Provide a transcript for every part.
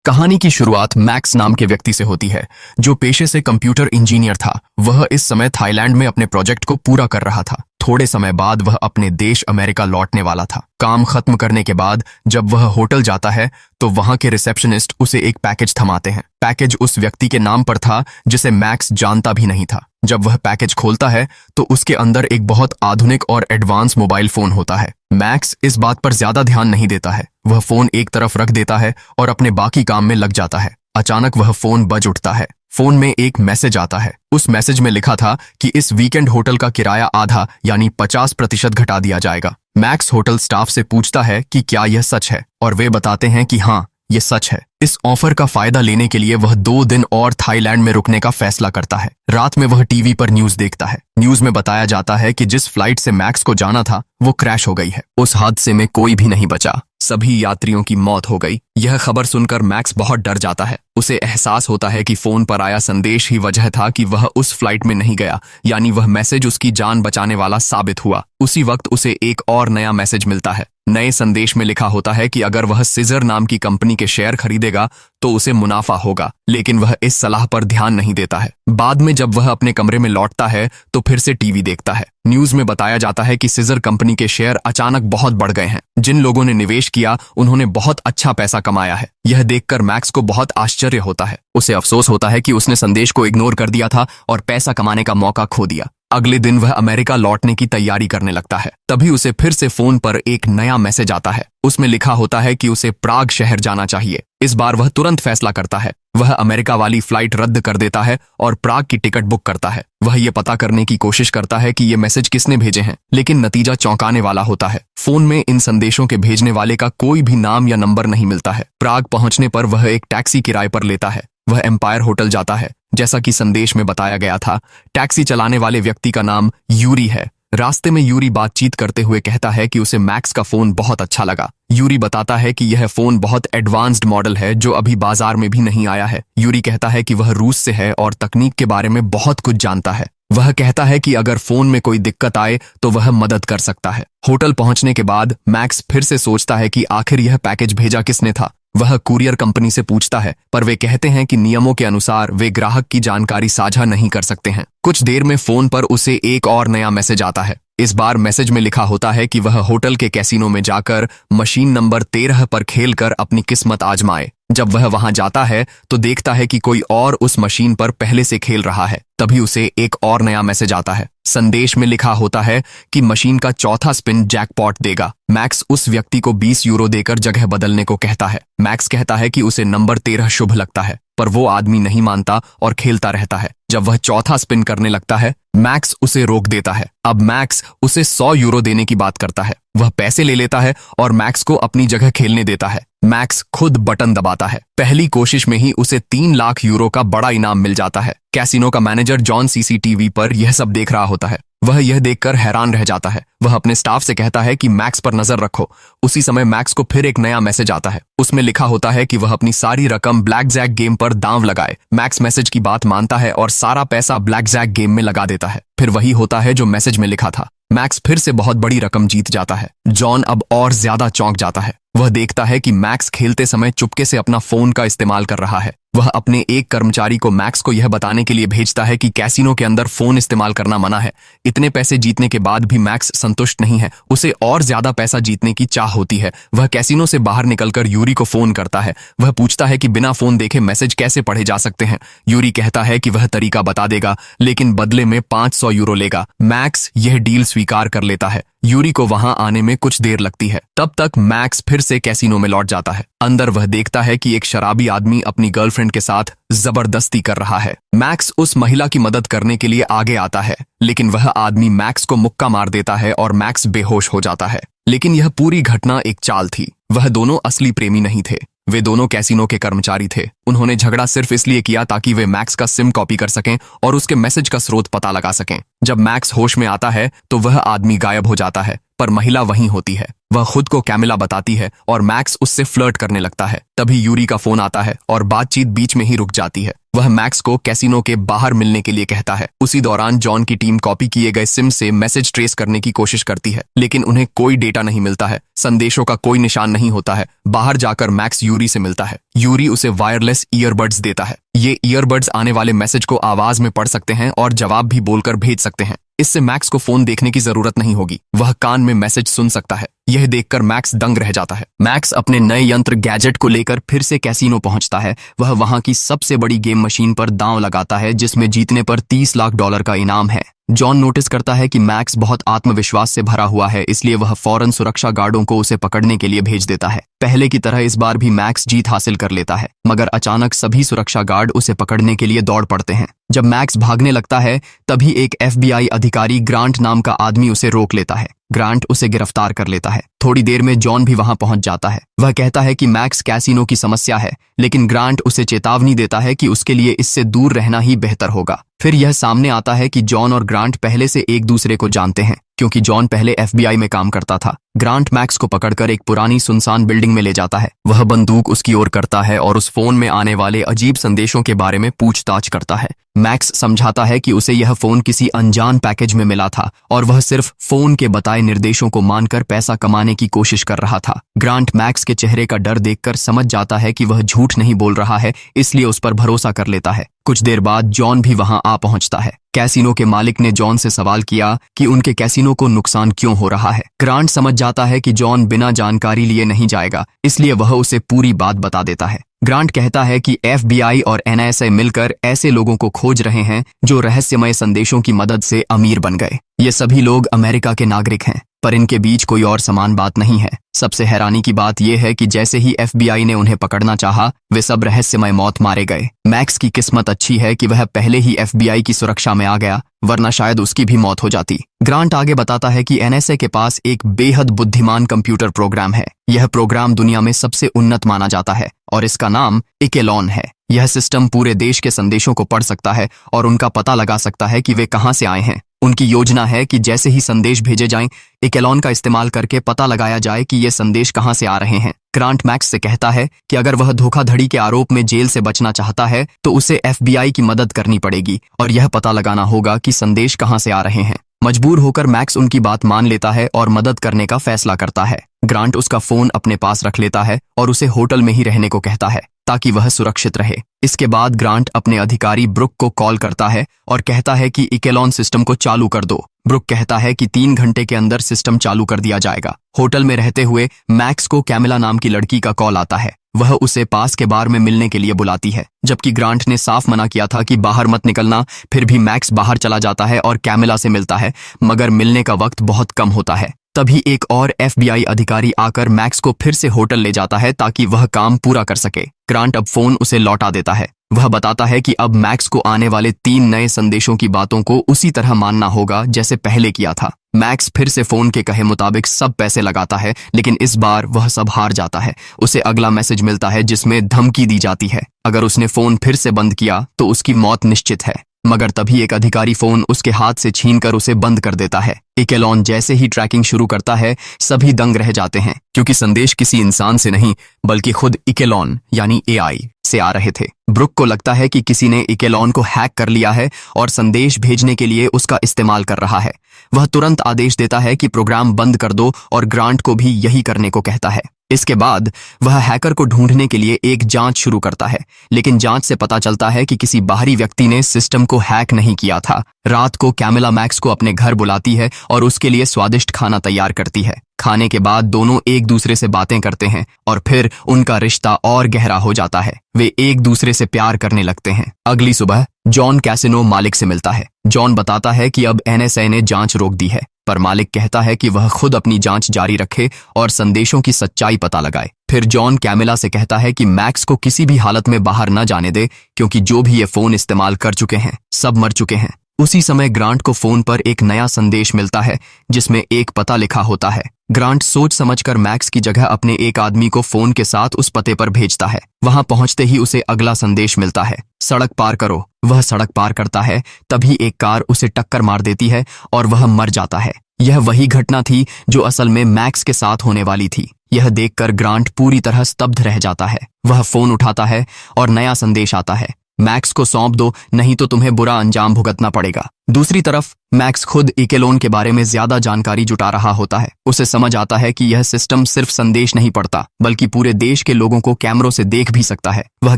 कहानी की शुरुआत मैक्स नाम के व्यक्ति से होती है, जो पेशे से कंप्यूटर इंजीनियर था। वह इस समय थाईलैंड में अपने प्रोजेक्ट को पूरा कर रहा था। थोड़े समय बाद वह अपने देश अमेरिका लौटने वाला था। काम खत्म करने के बाद जब वह होटल जाता है तो वहां के रिसेप्शनिस्ट उसे एक पैकेज थमाते हैं। पैकेज उस व्यक्ति के नाम पर था जिसे मैक्स जानता भी नहीं था। जब वह पैकेज खोलता है तो उसके अंदर एक बहुत आधुनिक और एडवांस मोबाइल फोन होता है। मैक्स इस बात पर ज्यादा ध्यान नहीं देता है। वह फोन एक तरफ रख देता है और अपने बाकी काम में लग जाता है। अचानक वह फोन बज उठता है। फोन में एक मैसेज आता है। उस मैसेज में लिखा था कि इस वीकेंड होटल का किराया आधा यानी 50% घटा दिया जाएगा। मैक्स होटल स्टाफ से पूछता है कि क्या यह सच है, और वे बताते हैं कि हाँ, ये सच है। इस ऑफर का फायदा लेने के लिए वह 2 दिन और थाईलैंड में रुकने का फैसला करता है। रात में वह टीवी पर न्यूज देखता है। न्यूज में बताया जाता है कि जिस फ्लाइट से मैक्स को जाना था वो क्रैश हो गई है। उस हादसे में कोई भी नहीं बचा। सभी यात्रियों की मौत हो गई। यह खबर सुनकर मैक्स बहुत डर जाता है। उसे एहसास होता है कि फोन पर आया संदेश ही वजह था कि वह उस फ्लाइट में नहीं गया, यानी वह मैसेज उसकी जान बचाने वाला साबित हुआ। उसी वक्त उसे एक और नया मैसेज मिलता है। नए संदेश में लिखा होता है कि अगर वह सीजर नाम की कंपनी के शेयर खरीदेगा तो उसे मुनाफा होगा, लेकिन वह इस सलाह पर ध्यान नहीं देता है। बाद में जब वह अपने कमरे में लौटता है तो फिर से टीवी देखता है। न्यूज में बताया जाता है कि सीजर कंपनी के शेयर अचानक बहुत बढ़ गए हैं। जिन लोगों ने निवेश किया उन्होंने बहुत अच्छा पैसा कमाया है। यह देखकर मैक्स को बहुत आश्चर्य होता है। उसे अफसोस होता है कि उसने संदेश को इग्नोर कर दिया था और पैसा कमाने का मौका खो दिया। अगले दिन वह अमेरिका लौटने की तैयारी करने लगता है। तभी उसे फिर से फोन पर एक नया मैसेज आता है। उसमें लिखा होता है कि उसे प्राग शहर जाना चाहिए। इस बार वह तुरंत फैसला करता है। वह अमेरिका वाली फ्लाइट रद्द कर देता है और प्राग की टिकट बुक करता है। वह ये पता करने की कोशिश करता है कि ये मैसेज किसने भेजे हैं, लेकिन नतीजा चौंकाने वाला होता है। फोन में इन संदेशों के भेजने वाले का कोई भी नाम या नंबर नहीं मिलता है। प्राग पहुंचने पर वह एक टैक्सी किराए पर लेता है। वह एम्पायर होटल जाता है। जैसा कि संदेश में बताया गया था, टैक्सी चलाने वाले व्यक्ति का नाम यूरी है। रास्ते में यूरी बातचीत करते हुए कहता है कि उसे मैक्स का फोन बहुत अच्छा लगा। यूरी बताता है कि यह फोन बहुत एडवांस्ड मॉडल है जो अभी बाजार में भी नहीं आया है। यूरी कहता है कि वह रूस से है और तकनीक के बारे में बहुत कुछ जानता है। वह कहता है कि अगर फोन में कोई दिक्कत आए तो वह मदद कर सकता है। होटल पहुंचने के बाद मैक्स फिर से सोचता है कि आखिर यह पैकेज भेजा किसने था। वह कुरियर कंपनी से पूछता है, पर वे कहते हैं कि नियमों के अनुसार वे ग्राहक की जानकारी साझा नहीं कर सकते हैं। कुछ देर में फोन पर उसे एक और नया मैसेज आता है। इस बार मैसेज में लिखा होता है कि वह होटल के कैसीनो में जाकर मशीन नंबर 13 पर खेलकर अपनी किस्मत आजमाए। जब वह वहां जाता है तो देखता है कि कोई और उस मशीन पर पहले से खेल रहा है। तभी उसे एक और नया मैसेज आता है। संदेश में लिखा होता है कि मशीन का चौथा स्पिन जैकपॉट देगा। मैक्स उस व्यक्ति को 20 यूरो देकर जगह बदलने को कहता है। मैक्स कहता है कि उसे नंबर 13 शुभ लगता है, पर वो आदमी नहीं मानता और खेलता रहता है। जब वह चौथा स्पिन करने लगता है, मैक्स उसे रोक देता है। अब मैक्स उसे 100 यूरो देने की बात करता है। वह पैसे ले लेता है और मैक्स को अपनी जगह खेलने देता है। मैक्स खुद बटन दबाता है। पहली कोशिश में ही उसे 3 लाख यूरो का बड़ा इनाम मिल जाता है। कैसीनो का मैनेजर जॉन सीसीटीवी पर यह सब देख रहा होता है। वह यह देखकर हैरान रह जाता है। वह अपने स्टाफ से कहता है कि मैक्स पर नजर रखो। उसी समय मैक्स को फिर एक नया मैसेज आता है। उसमें लिखा होता है कि वह अपनी सारी रकम ब्लैक जैक गेम पर दांव लगाए। मैक्स मैसेज की बात मानता है और सारा पैसा ब्लैक जैक गेम में लगा देता है। फिर वही होता है जो मैसेज में लिखा था। मैक्स फिर से बहुत बड़ी रकम जीत जाता है। जॉन अब और ज्यादा चौंक जाता है। वह देखता है कि मैक्स खेलते समय चुपके से अपना फोन का इस्तेमाल कर रहा है। वह अपने एक कर्मचारी को मैक्स को यह बताने के लिए भेजता है कि कैसीनो के अंदर फोन इस्तेमाल करना मना है। इतने पैसे जीतने के बाद भी मैक्स संतुष्ट नहीं है। उसे और ज्यादा पैसा जीतने की चाह होती है। वह कैसीनो से बाहर निकलकर यूरी को फोन करता है। वह पूछता है कि बिना फोन देखे मैसेज कैसे पढ़े जा सकते हैं। यूरी कहता है कि वह तरीका बता देगा, लेकिन बदले में 500 यूरो लेगा। मैक्स यह डील स्वीकार कर लेता है। यूरी को वहां आने में कुछ देर लगती है। तब तक मैक्स फिर से कैसीनो में लौट जाता है। अंदर वह देखता है कि एक शराबी आदमी अपनी गर्लफ्रेंड के साथ जबरदस्ती कर रहा है। मैक्स उस महिला की मदद करने के लिए आगे आता है, लेकिन वह आदमी मैक्स को मुक्का मार देता है और मैक्स बेहोश हो जाता है। लेकिन यह पूरी घटना एक चाल थी। वह दोनों असली प्रेमी नहीं थे। वे दोनों कैसीनो के कर्मचारी थे। उन्होंने झगड़ा सिर्फ इसलिए किया ताकि वे मैक्स का सिम कॉपी कर सकें और उसके मैसेज का स्रोत पता लगा सकें। जब मैक्स होश में आता है तो वह आदमी गायब हो जाता है, पर महिला वहीं होती है। वह खुद को कैमिला बताती है और मैक्स उससे फ्लर्ट करने लगता है। तभी यूरी का फोन आता है और बातचीत बीच में ही रुक जाती है। वह मैक्स को कैसीनो के बाहर मिलने के लिए कहता है। उसी दौरान जॉन की टीम कॉपी किए गए सिम से मैसेज ट्रेस करने की कोशिश करती है, लेकिन उन्हें कोई डेटा नहीं मिलता है। संदेशों का कोई निशान नहीं होता है। बाहर जाकर मैक्स यूरी से मिलता है। यूरी उसे वायरलेस ईयरबड्स देता है। ये ईयरबड्स आने वाले मैसेज को आवाज में पढ़ सकते हैं और जवाब भी बोलकर भेज सकते हैं। इससे मैक्स को फोन देखने की जरूरत नहीं होगी, वह कान में मैसेज सुन सकता है। यह देखकर मैक्स दंग रह जाता है। मैक्स अपने नए यंत्र गैजेट को लेकर फिर से कैसीनो पहुंचता है। वह वहां की सबसे बड़ी गेम मशीन पर दांव लगाता है, जिसमें जीतने पर $30 लाख का इनाम है। जॉन नोटिस करता है कि मैक्स बहुत आत्मविश्वास से भरा हुआ है, इसलिए वह फौरन सुरक्षा गार्डों को उसे पकड़ने के लिए भेज देता है। पहले की तरह इस बार भी मैक्स जीत हासिल कर लेता है, मगर अचानक सभी सुरक्षा गार्ड उसे पकड़ने के लिए दौड़ पड़ते हैं। जब मैक्स भागने लगता है तभी एक FBI अधिकारी ग्रांट नाम का आदमी उसे रोक लेता है। ग्रांट उसे गिरफ्तार कर लेता है। थोड़ी देर में जॉन भी वहां पहुंच जाता है। वह कहता है कि मैक्स कैसीनो की समस्या है, लेकिन ग्रांट उसे चेतावनी देता है कि उसके लिए इससे दूर रहना ही बेहतर होगा। फिर यह सामने आता है कि जॉन और ग्रांट पहले से एक दूसरे को जानते हैं, क्योंकि जॉन पहले FBI में काम करता था। ग्रांट मैक्स को पकड़कर एक पुरानी सुनसान बिल्डिंग में ले जाता है। वह बंदूक उसकी ओर करता है और उस फोन में आने वाले अजीब संदेशों के बारे में पूछताछ करता है। मैक्स समझाता है कि उसे यह फोन किसी अनजान पैकेज में मिला था और वह सिर्फ फोन के बताए निर्देशों को मानकर पैसा कमाने की कोशिश कर रहा था। ग्रांट मैक्स के चेहरे का डर देखकर समझ जाता है कि वह झूठ नहीं बोल रहा है, इसलिए उस पर भरोसा कर लेता है। कुछ देर बाद जॉन भी वहां आ पहुंचता है। कैसीनो के मालिक ने जॉन से सवाल किया कि उनके कैसीनो को नुकसान क्यों हो रहा है। ग्रांट समझ जाता है कि जॉन बिना जानकारी लिए नहीं जाएगा, इसलिए वह उसे पूरी बात बता देता है। ग्रांट कहता है कि FBI और NSA मिलकर ऐसे लोगों को खोज रहे हैं जो रहस्यमय संदेशों की मदद से अमीर बन गए। ये सभी लोग अमेरिका के नागरिक हैं, पर इनके बीच कोई और समान बात नहीं है। सबसे हैरानी की बात यह है कि जैसे ही FBI ने उन्हें पकड़ना चाहा, वे सब रहस्यमय मौत मारे गए। मैक्स की किस्मत अच्छी है कि वह पहले ही FBI की सुरक्षा में आ गया, वरना शायद उसकी भी मौत हो जाती। ग्रांट आगे बताता है कि NSA के पास एक बेहद बुद्धिमान कंप्यूटर प्रोग्राम है। यह प्रोग्राम दुनिया में सबसे उन्नत माना जाता है और इसका नाम इकेलॉन है। यह सिस्टम पूरे देश के संदेशों को पढ़ सकता है और उनका पता लगा सकता है कि वे कहां से आए हैं। उनकी योजना है कि जैसे ही संदेश भेजे जाएं, इकेलॉन का इस्तेमाल करके पता लगाया जाए कि ये संदेश कहां से आ रहे हैं। ग्रांट मैक्स से कहता है कि अगर वह धोखाधड़ी के आरोप में जेल से बचना चाहता है तो उसे FBI की मदद करनी पड़ेगी और यह पता लगाना होगा कि संदेश कहां से आ रहे हैं। मजबूर होकर मैक्स उनकी बात मान लेता है और मदद करने का फैसला करता है। ग्रांट उसका फोन अपने पास रख लेता है और उसे होटल में ही रहने को कहता है ताकि वह सुरक्षित रहे। इसके बाद ग्रांट अपने अधिकारी ब्रुक को कॉल करता है और कहता है कि इकेलॉन सिस्टम को चालू कर दो। ब्रुक कहता है कि 3 घंटे के अंदर सिस्टम चालू कर दिया जाएगा। होटल में रहते हुए मैक्स को कैमिला नाम की लड़की का कॉल आता है। वह उसे पास के बार में मिलने के लिए बुलाती है, जबकि ग्रांट ने साफ मना किया था कि बाहर मत निकलना। फिर भी मैक्स बाहर चला जाता है और कैमिला से मिलता है, मगर मिलने का वक्त बहुत कम होता है। तभी एक और FBI अधिकारी आकर मैक्स को फिर से होटल ले जाता है ताकि वह काम पूरा कर सके। ग्रांट अब फोन उसे लौटा देता है। वह बताता है कि अब मैक्स को आने वाले 3 नए संदेशों की बातों को उसी तरह मानना होगा जैसे पहले किया था। मैक्स फिर से फोन के कहे मुताबिक सब पैसे लगाता है, लेकिन इस बार वह सब हार जाता है। उसे अगला मैसेज मिलता है जिसमें धमकी दी जाती है, अगर उसने फोन फिर से बंद किया तो उसकी मौत निश्चित है। मगर तभी एक अधिकारी फोन उसके हाथ से छीनकर उसे बंद कर देता है। इकेलॉन जैसे ही ट्रैकिंग शुरू करता है, सभी दंग रह जाते हैं, क्योंकि संदेश किसी इंसान से नहीं बल्कि खुद इकेलॉन यानी AI से आ रहे थे। ब्रुक को लगता है कि किसी ने इकेलॉन को हैक कर लिया है और संदेश भेजने के लिए उसका इस्तेमाल कर रहा है। वह तुरंत आदेश देता है कि प्रोग्राम बंद कर दो और ग्रांट को भी यही करने को कहता है। इसके बाद वह हैकर को ढूंढने के लिए एक जांच शुरू करता है, लेकिन जांच से पता चलता है कि किसी बाहरी व्यक्ति ने सिस्टम को हैक नहीं किया था। रात को कैमिला मैक्स को अपने घर बुलाती है और उसके लिए स्वादिष्ट खाना तैयार करती है। खाने के बाद दोनों एक दूसरे से बातें करते हैं और फिर उनका रिश्ता और गहरा हो जाता है। वे एक दूसरे से प्यार करने लगते हैं। अगली सुबह जॉन कैसीनो मालिक से मिलता है। जॉन बताता है कि अब NSA ने जांच रोक दी है, पर मालिक कहता है कि वह खुद अपनी जांच जारी रखे और संदेशों की सच्चाई पता लगाए। फिर जॉन कैमिला से कहता है कि मैक्स को किसी भी हालत में बाहर न जाने दे, क्योंकि जो भी ये फोन इस्तेमाल कर चुके हैं सब मर चुके हैं। उसी समय ग्रांट को फोन पर एक नया संदेश मिलता है जिसमें एक पता लिखा होता है। ग्रांट सोच समझकर मैक्स की जगह अपने एक आदमी को फोन के साथ उस पते पर भेजता है। वहां पहुंचते ही उसे अगला संदेश मिलता है, सड़क पार करो। वह सड़क पार करता है, तभी एक कार उसे टक्कर मार देती है और वह मर जाता है। यह वही घटना थी जो असल में मैक्स के साथ होने वाली थी। यह देखकर ग्रांट पूरी तरह स्तब्ध रह जाता है। वह फोन उठाता है और नया संदेश आता है, मैक्स को सौंप दो, नहीं तो तुम्हें बुरा अंजाम भुगतना पड़ेगा। दूसरी तरफ मैक्स खुद इकेलोन के बारे में ज्यादा जानकारी जुटा रहा होता है। उसे समझ आता है कि यह सिस्टम सिर्फ संदेश नहीं पढ़ता बल्कि पूरे देश के लोगों को कैमरों से देख भी सकता है। वह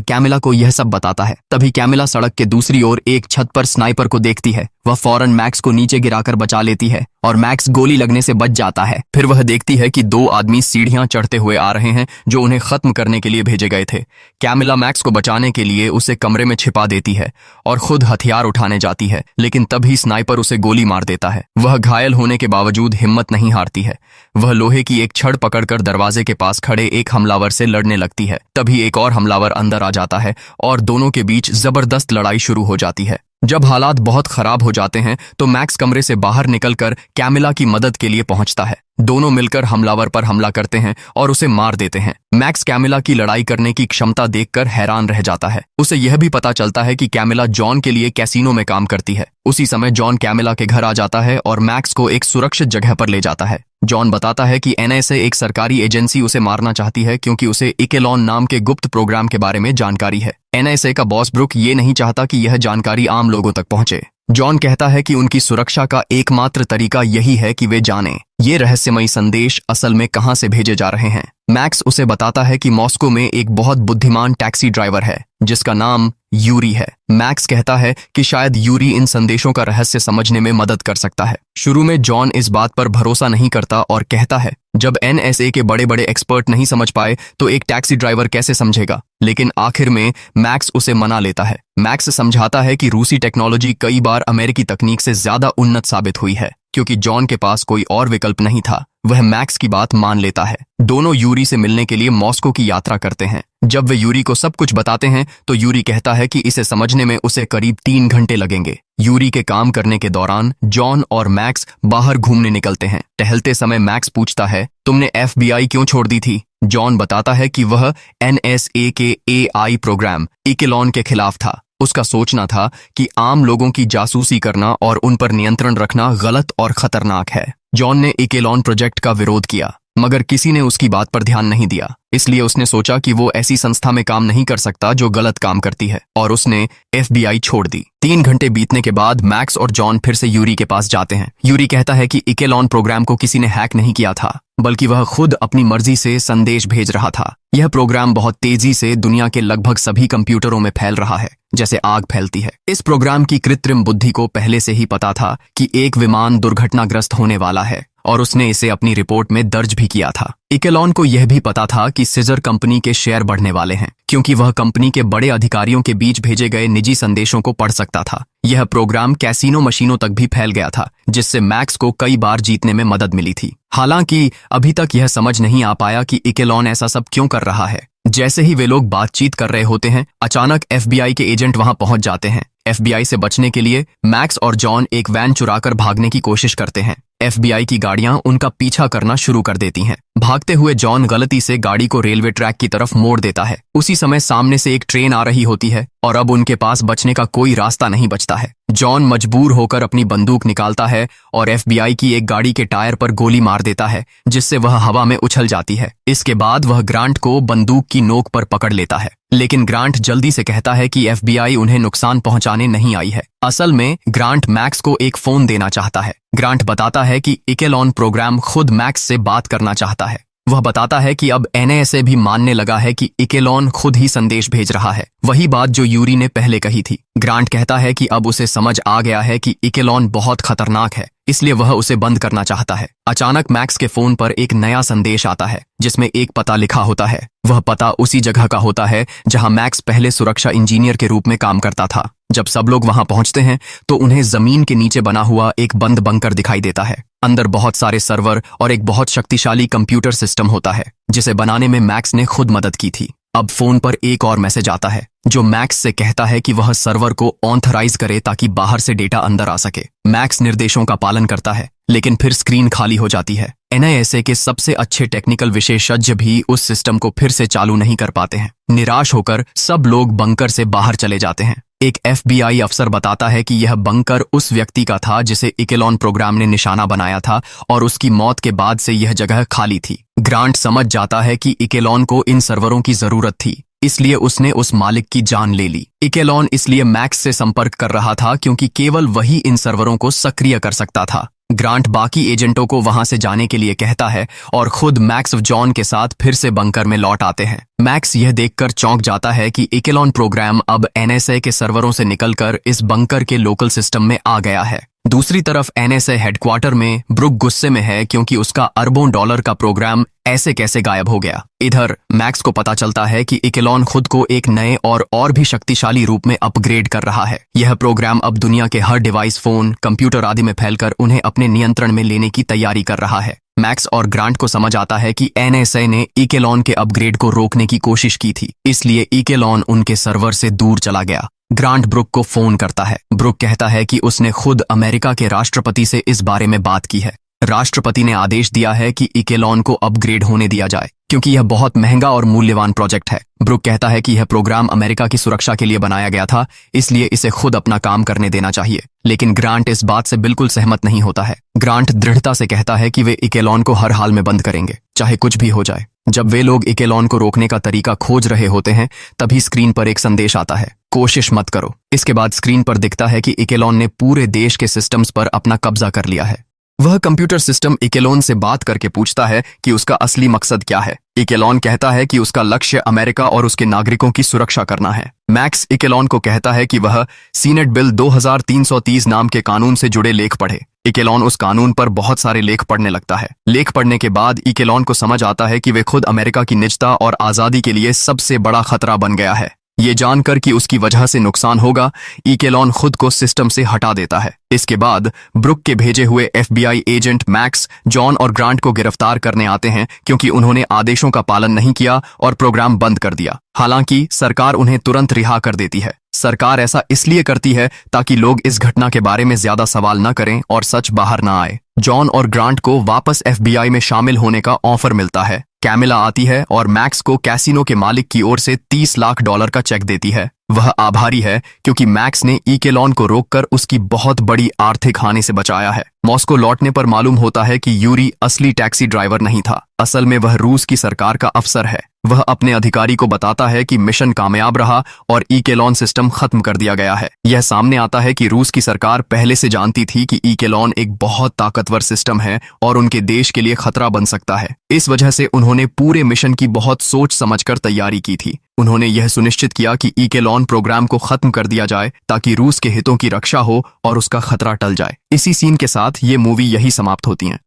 कैमिला को यह सब बताता है। तभी कैमिला सड़क के दूसरी ओर एक छत पर स्नाइपर को देखती है। वह फौरन मैक्स को नीचे गिराकर बचा लेती है और मैक्स गोली लगने से बच जाता है। फिर वह देखती है कि दो आदमी सीढ़ियां चढ़ते हुए आ रहे हैं जो उन्हें खत्म करने के लिए भेजे गए थे। कैमिला मैक्स को बचाने के लिए उसे कमरे में छिपा देती है और खुद हथियार उठाने जाती है, लेकिन तभी स्नाइपर उसे गोली मार देता है। वह घायल होने के बावजूद हिम्मत नहीं हारती है। वह लोहे की एक छड़ पकड़कर दरवाजे के पास खड़े एक हमलावर से लड़ने लगती है। तभी एक और हमलावर अंदर आ जाता है और दोनों के बीच जबरदस्त लड़ाई शुरू हो जाती है। जब हालात बहुत खराब हो जाते हैं तो मैक्स कमरे से बाहर निकलकर कैमिला की मदद के लिए पहुंचता है। दोनों मिलकर हमलावर पर हमला करते हैं और उसे मार देते हैं। मैक्स कैमिला की लड़ाई करने की क्षमता देखकर हैरान रह जाता है। उसे यह भी पता चलता है कि कैमिला जॉन के लिए कैसीनो में काम करती है। उसी समय जॉन कैमिला के घर आ जाता है और मैक्स को एक सुरक्षित जगह पर ले जाता है। जॉन बताता है कि एनएसए एक सरकारी एजेंसी उसे मारना चाहती है क्योंकि उसे इकेलॉन नाम के गुप्त प्रोग्राम के बारे में जानकारी है। एनएसए का बॉस ब्रुक ये नहीं चाहता कि यह जानकारी आम लोगों तक पहुंचे। जॉन कहता है कि उनकी सुरक्षा का एकमात्र तरीका यही है कि वे जानें ये रहस्यमयी संदेश असल में कहां से भेजे जा रहे हैं। मैक्स उसे बताता है कि मॉस्को में एक बहुत बुद्धिमान टैक्सी ड्राइवर है जिसका नाम यूरी है। मैक्स कहता है कि शायद यूरी इन संदेशों का रहस्य समझने में मदद कर सकता है। शुरू में जॉन इस बात पर भरोसा नहीं करता और कहता है जब एनएसए के बड़े बड़े एक्सपर्ट नहीं समझ पाए तो एक टैक्सी ड्राइवर कैसे समझेगा। लेकिन आखिर में मैक्स उसे मना लेता है। मैक्स समझाता है कि रूसी टेक्नोलॉजी कई बार अमेरिकी तकनीक से ज्यादा उन्नत साबित हुई है। क्योंकि जॉन के पास कोई और विकल्प नहीं था, वह मैक्स की बात मान लेता है। दोनों यूरी से मिलने के लिए मॉस्को की यात्रा करते हैं। जब वे यूरी को सब कुछ बताते हैं तो यूरी कहता है कि इसे समझने में उसे करीब 3 घंटे लगेंगे। यूरी के काम करने के दौरान जॉन और मैक्स बाहर घूमने निकलते हैं। टहलते समय मैक्स पूछता है, तुमने एफबीआई क्यों छोड़ दी थी? जॉन बताता है कि वह एनएसए के एआई प्रोग्राम इकेलॉन के खिलाफ था। उसका सोचना था कि आम लोगों की जासूसी करना और उन पर नियंत्रण रखना गलत और खतरनाक है। जॉन ने इकेलॉन प्रोजेक्ट का विरोध किया मगर किसी ने उसकी बात पर ध्यान नहीं दिया। इसलिए उसने सोचा कि वो ऐसी संस्था में काम नहीं कर सकता जो गलत काम करती है और उसने एफबीआई छोड़ दी। 3 घंटे बीतने के बाद मैक्स और जॉन फिर से यूरी के पास जाते हैं। यूरी कहता है कि इकेलॉन प्रोग्राम को किसी ने हैक नहीं किया था बल्कि वह खुद अपनी मर्जी से संदेश भेज रहा था। यह प्रोग्राम बहुत तेजी से दुनिया के लगभग सभी कंप्यूटरों में फैल रहा है जैसे आग फैलती है। इस प्रोग्राम की कृत्रिम बुद्धि को पहले से ही पता था कि एक विमान दुर्घटनाग्रस्त होने वाला है और उसने इसे अपनी रिपोर्ट में दर्ज भी किया था। इकेलॉन को यह भी पता था कि सीजर कंपनी के शेयर बढ़ने वाले हैं क्योंकि वह कंपनी के बड़े अधिकारियों के बीच भेजे गए निजी संदेशों को पढ़ सकता था। यह प्रोग्राम कैसीनो मशीनों तक भी फैल गया था जिससे मैक्स को कई बार जीतने में मदद मिली थी। हालांकि अभी तक यह समझ नहीं आ पाया कि इकेलॉन ऐसा सब क्यों कर रहा है। जैसे ही वे लोग बातचीत कर रहे होते हैं अचानक एफबीआई के एजेंट वहां पहुंच जाते हैं। एफबीआई से बचने के लिए मैक्स और जॉन एक वैन चुराकर भागने की कोशिश करते हैं। एफबीआई की गाड़ियां उनका पीछा करना शुरू कर देती हैं। भागते हुए जॉन गलती से गाड़ी को रेलवे ट्रैक की तरफ मोड़ देता है। उसी समय सामने से एक ट्रेन आ रही होती है और अब उनके पास बचने का कोई रास्ता नहीं बचता है। जॉन मजबूर होकर अपनी बंदूक निकालता है और एफबीआई की एक गाड़ी के टायर पर गोली मार देता है जिससे वह हवा में उछल जाती है। इसके बाद वह ग्रांट को बंदूक की नोक पर पकड़ लेता है, लेकिन ग्रांट जल्दी से कहता है कि एफबीआई उन्हें नुकसान पहुंचाने नहीं आई है। असल में ग्रांट मैक्स को एक फोन देना चाहता है। ग्रांट बताता है कि इकेलॉन प्रोग्राम खुद मैक्स से बात करना चाहता है। वह बताता है कि अब एनएसए भी मानने लगा है कि इकेलॉन खुद ही संदेश भेज रहा है, वही बात जो यूरी ने पहले कही थी। ग्रांट कहता है कि अब उसे समझ आ गया है कि इकेलॉन बहुत खतरनाक है, इसलिए वह उसे बंद करना चाहता है। अचानक मैक्स के फोन पर एक नया संदेश आता है जिसमें एक पता लिखा होता है। वह पता उसी जगह का होता है जहां मैक्स पहले सुरक्षा इंजीनियर के रूप में काम करता था। जब सब लोग वहां पहुंचते हैं तो उन्हें जमीन के नीचे बना हुआ एक बंद बंकर दिखाई देता है। अंदर बहुत सारे सर्वर और एक बहुत शक्तिशाली कंप्यूटर सिस्टम होता है जिसे बनाने में मैक्स ने खुद मदद की थी। अब फोन पर एक और मैसेज आता है जो मैक्स से कहता है कि वह सर्वर को ऑथराइज करे ताकि बाहर से डेटा अंदर आ सके। मैक्स निर्देशों का पालन करता है लेकिन फिर स्क्रीन खाली हो जाती है। एनआईएसए के सबसे अच्छे टेक्निकल विशेषज्ञ भी उस सिस्टम को फिर से चालू नहीं कर पाते हैं। निराश होकर सब लोग बंकर से बाहर चले जाते हैं। एक एफबीआई अफसर बताता है कि यह बंकर उस व्यक्ति का था जिसे इकेलॉन प्रोग्राम ने निशाना बनाया था और उसकी मौत के बाद से यह जगह खाली थी। ग्रांट समझ जाता है कि इकेलॉन को इन सर्वरों की जरूरत थी इसलिए उसने उस मालिक की जान ले ली। इकेलॉन इसलिए मैक्स से संपर्क कर रहा था क्योंकि केवल वही इन सर्वरों को सक्रिय कर सकता था। ग्रांट बाकी एजेंटों को वहां से जाने के लिए कहता है और खुद मैक्स जॉन के साथ फिर से बंकर में लौट आते हैं। मैक्स यह देखकर चौंक जाता है कि इकेलॉन प्रोग्राम अब एनएसए के सर्वरों से निकलकर इस बंकर के लोकल सिस्टम में आ गया है। दूसरी तरफ एनएसए हेडक्वार्टर में ब्रुक गुस्से में है क्योंकि उसका अरबों डॉलर का प्रोग्राम ऐसे कैसे गायब हो गया। इधर मैक्स को पता चलता है कि इकेलॉन खुद को एक नए और भी शक्तिशाली रूप में अपग्रेड कर रहा है। यह प्रोग्राम अब दुनिया के हर डिवाइस, फोन, कंप्यूटर आदि में फैलकर उन्हें अपने नियंत्रण में लेने की तैयारी कर रहा है। मैक्स और ग्रांट को समझ आता है कि एनएसए ने इकेलॉन के अपग्रेड को रोकने की कोशिश की थी, इसलिए इकेलॉन उनके सर्वर से दूर चला गया। ग्रांट ब्रुक को फोन करता है। ब्रुक कहता है कि उसने खुद अमेरिका के राष्ट्रपति से इस बारे में बात की है। राष्ट्रपति ने आदेश दिया है कि इकेलॉन को अपग्रेड होने दिया जाए क्योंकि यह बहुत महंगा और मूल्यवान प्रोजेक्ट है। ब्रुक कहता है कि यह प्रोग्राम अमेरिका की सुरक्षा के लिए बनाया गया था, इसलिए इसे खुद अपना काम करने देना चाहिए। लेकिन ग्रांट इस बात से बिल्कुल सहमत नहीं होता है। ग्रांट दृढ़ता से कहता है कि वे इकेलॉन को हर हाल में बंद करेंगे, चाहे कुछ भी हो जाए। जब वे लोग इकेलॉन को रोकने का तरीका खोज रहे होते हैं, तभी स्क्रीन पर एक संदेश आता है, कोशिश मत करो। इसके बाद स्क्रीन पर दिखता है कि इकेलॉन ने पूरे देश के सिस्टम्स पर अपना कब्जा कर लिया है। वह कंप्यूटर सिस्टम इकेलॉन से बात करके पूछता है कि उसका असली मकसद क्या है। इकेलॉन कहता है कि उसका लक्ष्य अमेरिका और उसके नागरिकों की सुरक्षा करना है। मैक्स इकेलॉन को कहता है कि वह सीनेट बिल 2330 नाम के कानून से जुड़े लेख पढ़े। इकेलॉन उस कानून पर बहुत सारे लेख पढ़ने लगता है। लेख पढ़ने के बाद इकेलॉन को समझ आता है कि वे खुद अमेरिका की निजता और आजादी के लिए सबसे बड़ा खतरा बन गया है। ये जानकर कि उसकी वजह से नुकसान होगा, इकेलॉन खुद को सिस्टम से हटा देता है। इसके बाद ब्रुक के भेजे हुए FBI एजेंट मैक्स, जॉन और ग्रांट को गिरफ्तार करने आते हैं क्योंकि उन्होंने आदेशों का पालन नहीं किया और प्रोग्राम बंद कर दिया। हालांकि सरकार उन्हें तुरंत रिहा कर देती है। सरकार ऐसा इसलिए करती है ताकि लोग इस घटना के बारे में ज्यादा सवाल न करें और सच बाहर न आए। जॉन और ग्रांट को वापस FBI में शामिल होने का ऑफर मिलता है। कैमिला आती है और मैक्स को कैसीनो के मालिक की ओर से $30 लाख का चेक देती है। वह आभारी है क्योंकि मैक्स ने इकेलॉन को रोककर उसकी बहुत बड़ी आर्थिक हानि से बचाया है। मॉस्को लौटने पर मालूम होता है कि यूरी असली टैक्सी ड्राइवर नहीं था, असल में वह रूस की सरकार का अफसर है। वह अपने अधिकारी को बताता है कि मिशन कामयाब रहा और इकेलॉन सिस्टम खत्म कर दिया गया है। यह सामने आता है कि रूस की सरकार पहले से जानती थी कि इकेलॉन एक बहुत ताकतवर सिस्टम है और उनके देश के लिए खतरा बन सकता है। इस वजह से उन्होंने पूरे मिशन की बहुत सोच समझकर तैयारी की थी। उन्होंने यह सुनिश्चित किया कि इकेलॉन प्रोग्राम को खत्म कर दिया जाए ताकि रूस के हितों की रक्षा हो और उसका खतरा टल जाए। इसी सीन के साथ ये मूवी यही समाप्त होती है।